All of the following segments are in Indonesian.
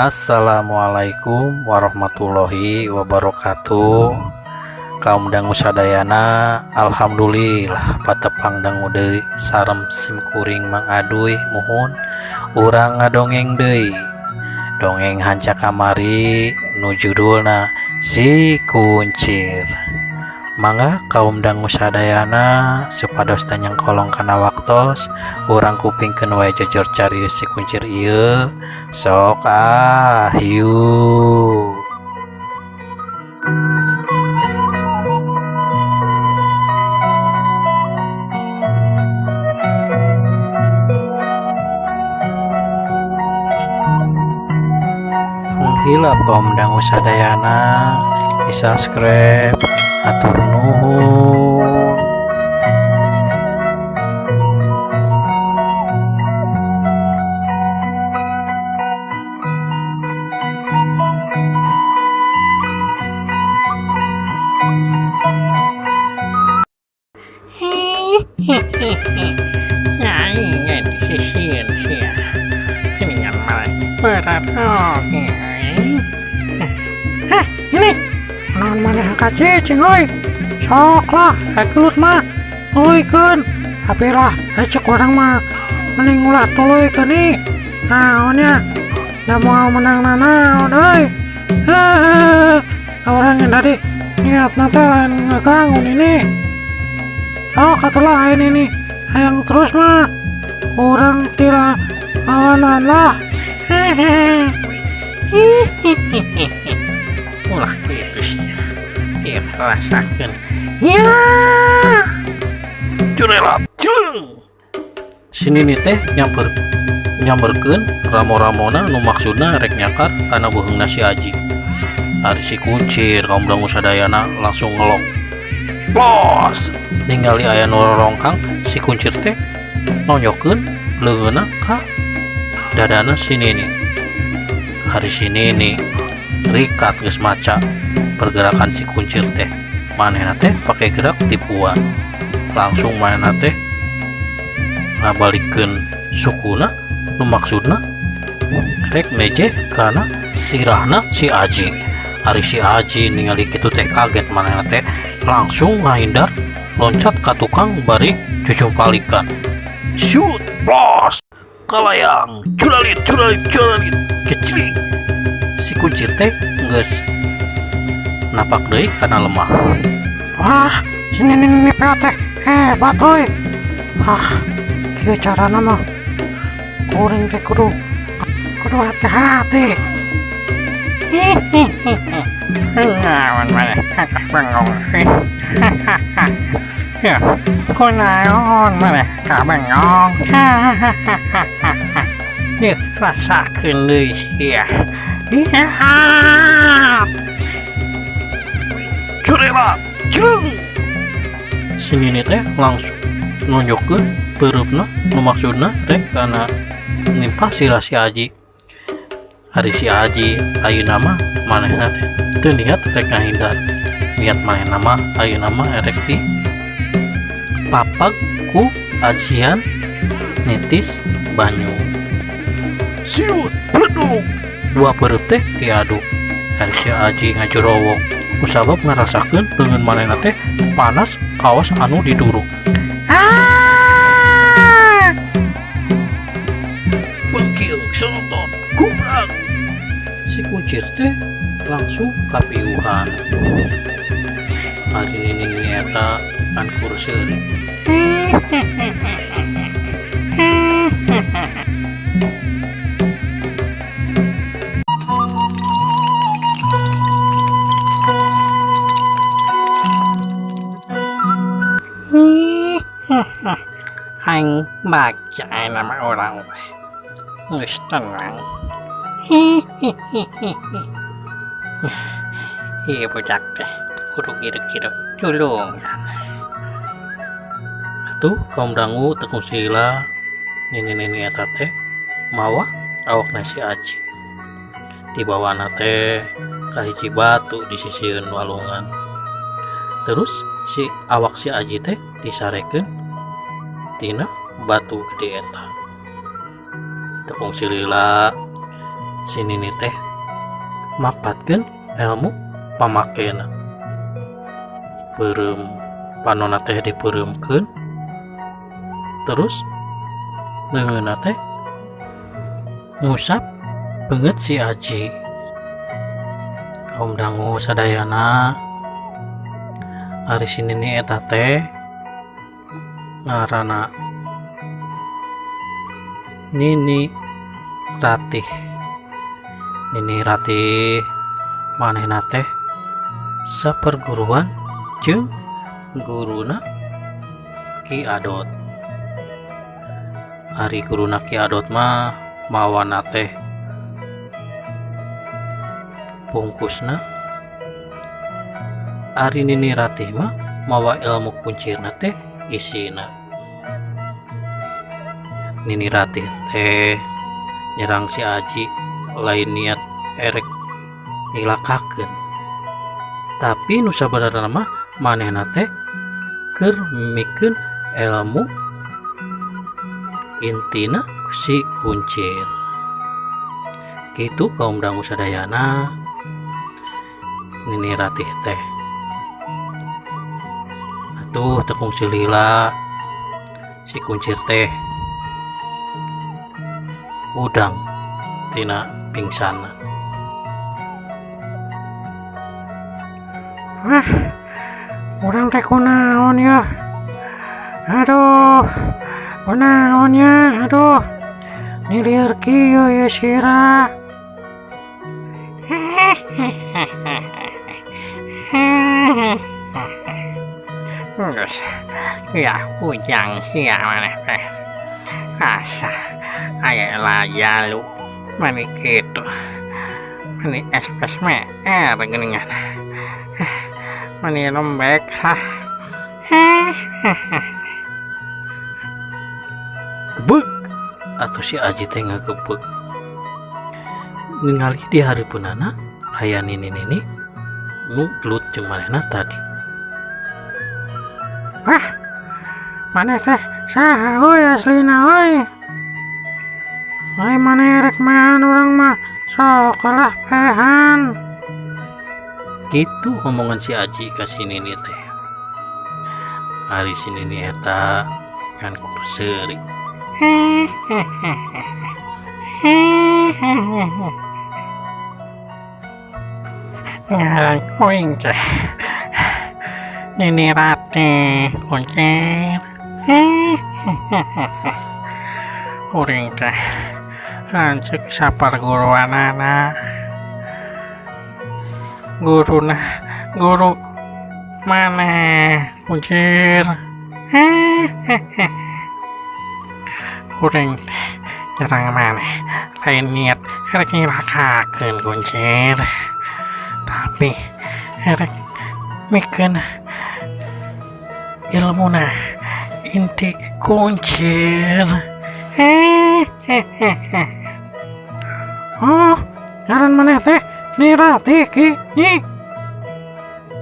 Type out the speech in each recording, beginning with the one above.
Assalamualaikum warahmatullahi wabarakatuh. Kaum dangu sadayana, alhamdulillah patepang dangu deui sarem simkuring Mang Aduy muhun urang ngadongeng deui. Dongeng hanca kamari nu judulna Si Kuncir. Mangga kaum dangu sadayana supados tanyang kolong kana waktos urang kupingkeun wae jojor carios si kuncir ieu. Sok hiu. Hilap kaum dangu sadayana di subscribe atur nuhun. Nyanyian sisir sia keningan malah berat oke. Ini non mana kacicing oi sok lah gelut mah tuluikeun tapi lah cek orang mah mending ulah tuluikeun nih naonnya da mau menang nanaon euy orang yang tadi niat nanti lain ngeganggu ini. Oh katalah ini nih yang terus mah orang tidak lawanan lah. Ulah gitu sih ya rasakan ya Curelap jeleng sini nih teh nyamperkeun ramo-ramona nu maksudna rek nyakar kana beuheungna si Aji. Ari si kuncir kaum dangu sadayana langsung ngelong bos ningali aya nu rongkang. Si kuncir teh nonyokeun leungeunna ka dadana sini nih. Hari sini nih rikat geus maca pergerakan si kuncir teh. Manehna teh pake gerak tipuan. Langsung manehna teh ngabalikeun sukuna nu maksudna rek neje kana sirahna si Aji. Ari si Aji ningali kitu teh kaget manehna teh langsung ngahindar loncat ka tukang bari cucumpalikan. Shoot, blos, kalayang, curalit kecil. Si kuncir teh geus napak deui kana lemah. wah sini nih teh hebat oi. Wah kieu carana mah kuring teh kudu hati-hati. Naon maneh kakak bengong. Ya, kunaon maneh ka bengong. Ya, rasakeun deui sia. Curelap jeleng sini nih teh langsung nunjukkeun beureupeuna nu maksudna rek kana nimpah sirah si Aji. Ari si Aji ayeuna mah manehna teh teu niat rek ngahindar. Niat manehna mah ayeuna mah rek di papag ku ajian nitis banyu. Siut pleduk dua perut teh diaduk. Ari si Aji ngajorowok kusabab ngarasakeun leungeun manehna teh panas kaos anu diduruk. Bekieu sotot kubrak. Si kuncir teh langsung kapiuhan. Hari ini eta kan kurseuri. Aing baca nama orang teh geus tenang. Ieu bocah teh kudu kieu-kieu tulungan. Atuh kaum dangu teu kungsila nini eta teh mawa awakna si Aji. Di bawahna teh kahiji batu disisieun walungan. Terus si awak si Aji teh disarekeun tina batu gede eta. Tepung silila si nini teh mapatkeun ilmu pamakena. Beureum panonna teh dipeureumkeun, terus leungeunna teh ngusap beungeut si Aji. Kaum dangu sadayana, ari si nini eta teh ngaranna Nini Ratih. Nini Ratih manehna teh saperguruan jeung guruna Ki Adot. Ari guruna Ki Adot mah mawana teh bungkusna, ari Nini Ratih mah mawa ilmu kuncirna teh isina. Nini Ratih teh nyerang si Aji lain niat erek nilakakeun, tapi nu sabenerna mah manehna teh keur mikeun ilmu intina si kuncir. Kitu kaum dangu sadayana, Nini Ratih teh atuh tekung silila si kuncir teh udang tina pingsanna. Urang teh kunaon ya? Aduh, kunaon ya? Aduh, nilir kieu ya sira. Geus, ya ujang sia maneh teh. Asa aya lajalu mani kitu. Mani espes meer geuningan. Mani lembek lah. Gebeg atuh si Aji teh ngagebeg. Ningali di hareupeunana aya nini nu gelut jeung manehna tadi. Maneh teh saha euy aslina euy? Ai maneh rek mean urang mah sok lah pehan. Gitu omongan si Aji ka si nini teh. Ari si nini eta ngan kurseuri. Ngaran kuing teh Nini Ratih kuncir. Uring teh lanceuk saperguruanana. Guru mana kuncir. Uring teh jarang maneh lain niat erek nilakakeun kuncir, tapi erek mikeun ilmuna inti kuncir. Oh, ngaran maneh teh Nini Ratih ki nyi.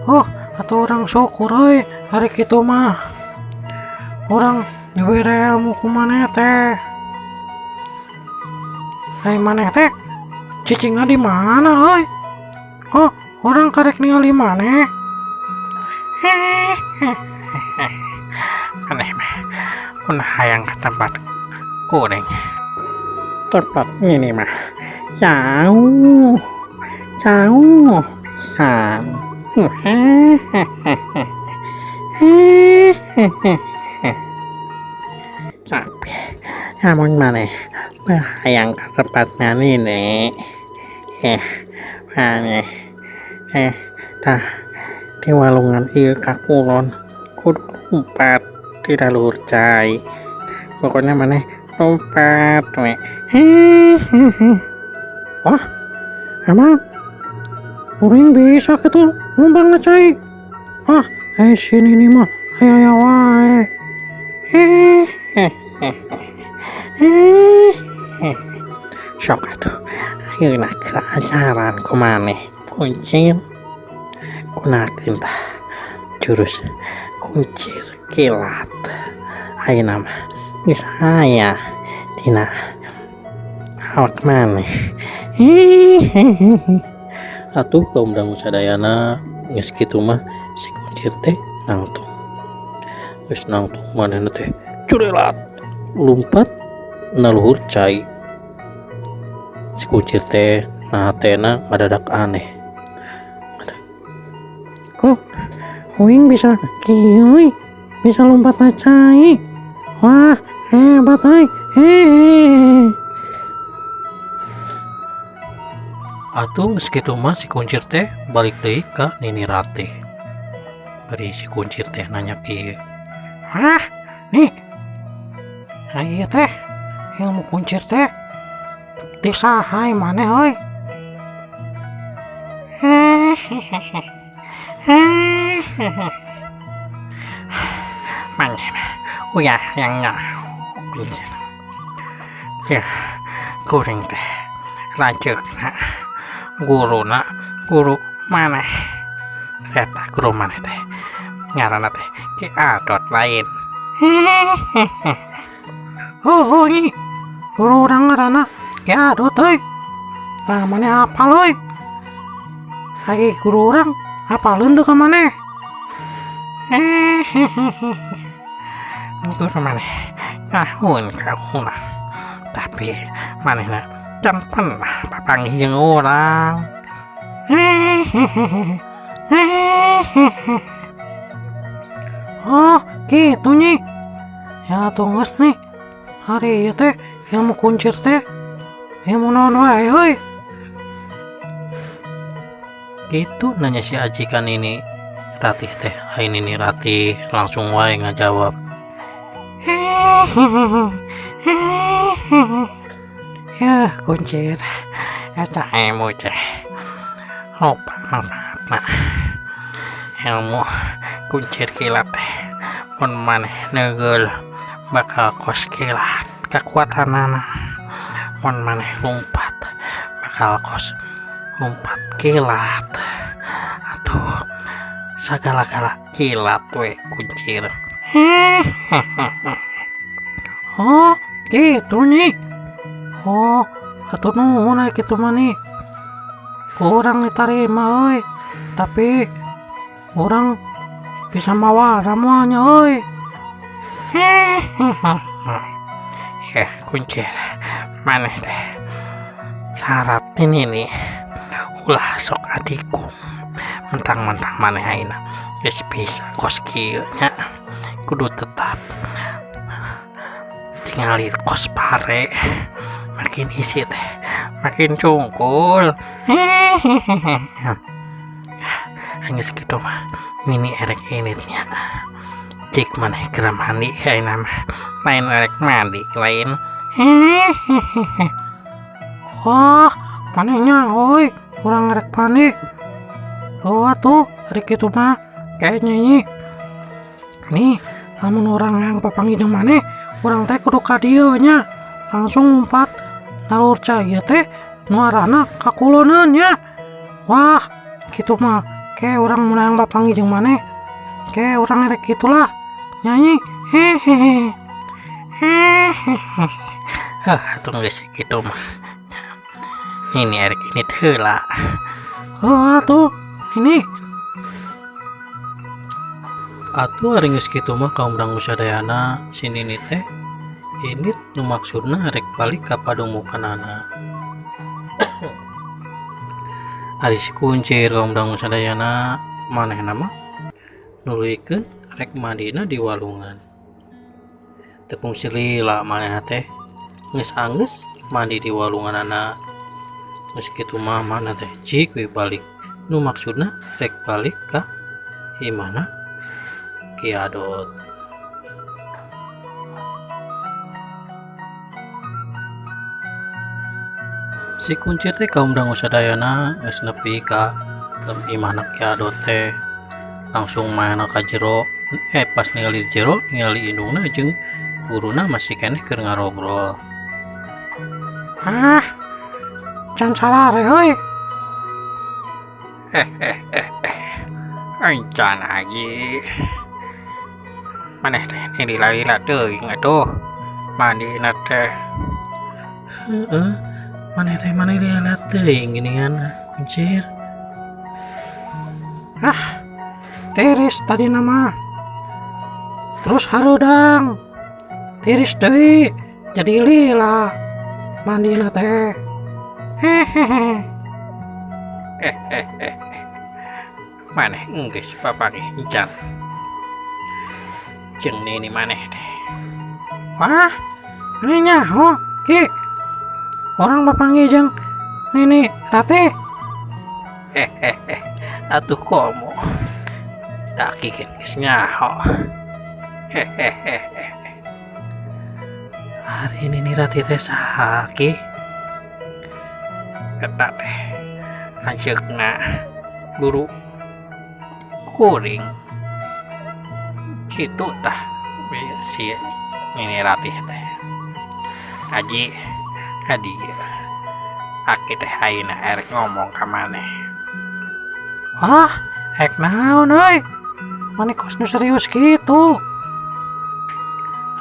Oh, atuh urang syukur euy ari kitu mah. Urang dibere ilmu ku maneh teh. Hai maneh teh cicingna di mana euy? Oh, urang karek ningali maneh. Aneh mah mun hayang ka tempat kuring. Tempat ini mah jauh pisan. Tapi namun maneh hayang ka tempatna nini maneh tah di walungan ieu kakulon kudu lompat di dalur cai. Pokoknya maneh lompat we. Wah, emang uring bisa gitu ngumbang na cai. Sini nih mah aya wae. Sok atuh ayeuna keajaran ku maneh kuncir. Gunakeun tah jurus kuncir kilat. Ayeuna mah geus aya dina awak mana atuh kaum dangu sadayana geus kitu mah si kuncir teh nangtung geus nangtung manehna teh curelat lumpat naluhur cai. Si kuncir teh nah hatena ngadadak aneh. Kok Uing bisa kieu, bisa lompat cai. Wah, hebat euy. Atuh geus kitu mah si kuncir teh balik deui ka Nini Ratih. Bari si kuncir teh nanya kieu. Hah, nih. Ieu teh ilmu kuncir teh disaha maneh euy. maneh uyah yang kuncir ya kuring teh lanceukna guru maneh eta guru maneh teh ngaranna teh Ki Adot lain. Oh, ini guru urang ngaranna Ki Adot euy. Nah, maneh hafal euy. Hai guru urang hafaleun teu ka maneh? Guru maneh nyahun kauna, tapi manehna can pernah papanggih jeung urang. Oh, gitu nyi. Ya tunggus nih. Hari ieu teh ilmu kuncir teh ilmu naon wae euy. Gitu nanya si Aji ka Nini Ratih teh. Ai Nini Ratih langsung wae ngajawab. Ya kuncir eta ilmu teh loba manfaatna. Ilmu kuncir kilat teh mun maneh neugel bakal kos kilat kekuatanana. Mun maneh lumpat bakal kos lumpat kilat. Atuh sagala-gala kilat we kuncir. Oh, gitu nyi. Oh, atuh nuhun aya kitu mah nih. Urang ditarima euy. Tapi urang bisa mawa ramuannya euy. Ya kuncir maneh teh syarat ini nih ulah sok adiku mentang-mentang maneh ayeuna geus bisa kos kieu nya kudu tetap tingali kos pare makin isi teh makin cungkul. Geus kitu mah Nini erek initnya cik maneh keur mandi ayeuna mah lain erek mandi lain. Wah, manehnya euy, urang rek mandi. Oh atuh, ari kitu mah kayak nyanyi. Nih, lamun urang yang papanggih jeung maneh, urang teh kudu ka dieu nya. Langsung lompat nalur cai teh nu arahna kakuloneun nya. Wah, kitu mah kayak urang mun hayang papanggih jeung maneh. Kayak urang rek kitulah nyanyi. Atuh geus kitu mah. Ini erek ini heula. Oh atuh, ini. Atuh ari geus kitu mah kaum dangu sadayana si Nini teh ini nu maksudna rek balik ka padumukanana. Ari si kuncir kaum dangu sadayana manehna mah nuluykeun rek mandina di walungan. Tepung silila manehna teh geus anggeus mandi di walunganana. Geus kitu mah mana teh jik we balik nu maksudna rek balik ka imahna Ki Adot. Si kuncir teh kaum dangu sadayana geus nepi ka imahna Ki Adot teh langsung maena ka jero. Pas ningali jero ningali indungna jeung guruna masih keneh keur ngarobrol. Ah, can sarare euy. Encan Haji maneh teh lila-lila teuing atuh mandina teh. Heeh, mana lihat teuing ginian kuncir. Tiris tadi nama. Terus harudang. Tiris deui jadi lila. Mandina teh. Hehehe. Maneh geus papake encan. Jeung nini maneh teh. Wah, ini nyaho, Ki. Orang bapanggil jeung Nini Rati. Atuh komo. Daki geus nyaho. Hari ini nih Rati teh saha Ki? Eta teh lanceukna guru kuring. Kitu tah si Nini Ratih teh. Aji kadi aki teh ayeuna erek ngomong ka maneh. Wah, naon euy. Mane kos nu serius gitu.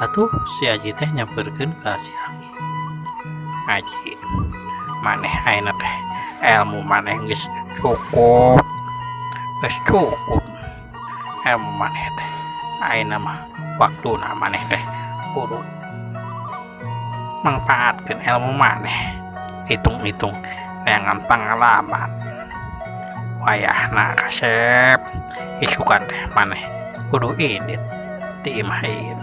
Atuh si Aji teh nyamperkeun ka si Aki. Aji maneh ayeuna teh ilmu maneh geus cukup. Geus cukup. Ilmu maneh teh ayeuna mah waktuna maneh teh kudu mangpaatkeun ilmu maneh. Hitung-hitung dengan pengalaman. Wayahna kasep isukan teh maneh kudu indit ti imahin.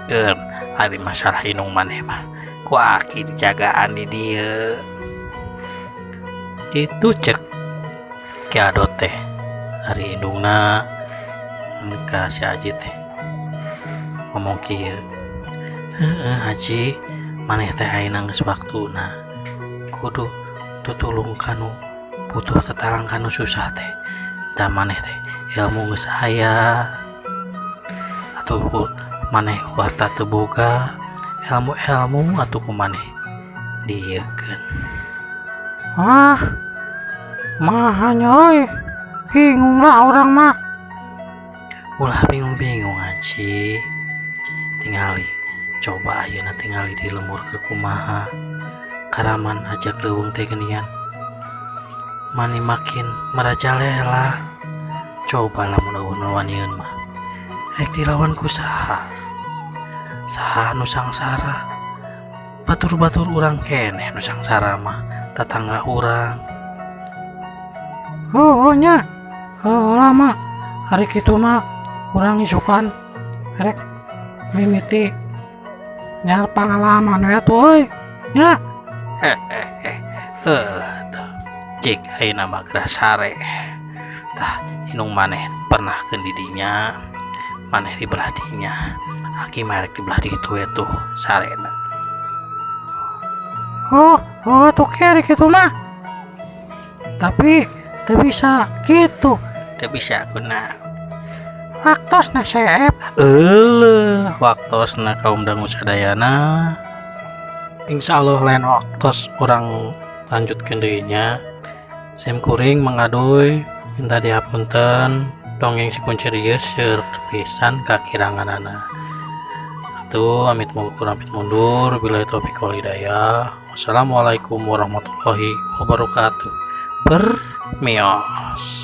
Keur ari masalah inung maneh mah ku Aki dijagaan di dieu. Itu cek Ki Adot teh hari indungna ka si Aji teh ngomong kieu. Heeh Haji, maneh teh ayeuna geus waktuna kudu tutulung kanu butuh tetarang kanu susah teh. Da maneh teh ilmu geus aya ataupun maneh warta teu boga ilmu atuh ku maneh dieukeun. Wah, mahanya euy. Bingung lah orang mah. Ulah bingung-bingung Haji. Tingali coba ayeuna tingali di lembur keur kumaha. Karaman ajak leuweung teh geuningan. Mani makin merajalela. Coba lamun lawan-lawanieun mah. Rek dilawan ku saha? Saha nu sangsara? Batur-batur urang keneh nu sangsara mah tetangga urang. Oh nya. Lama. Hari kitu mah urang isukan rek mimiti nyar pengalaman ya tuh euy. Nya. Cik ayeuna mah gerah sare. Tah inung maneh pernah keun di dinya. Maneh di belah dinya. Aki merek di belah ditu tuh sarena. Oh tuh kiri gitu mah. Tapi teu bisa gitu. Teu bisa guna. Waktosna Sep. Waktosna kaum dangu sadayana. Insyaallah lain waktos orang lanjutkeun deui nya. Sim kuring mengadoy minta dihapunten dongeng si kuncirius seur pisan kakiranganana. Atuh amit mundur billahi taufik wal hidayah. Wassalamualaikum warahmatullahi wabarakatuh. Bermios.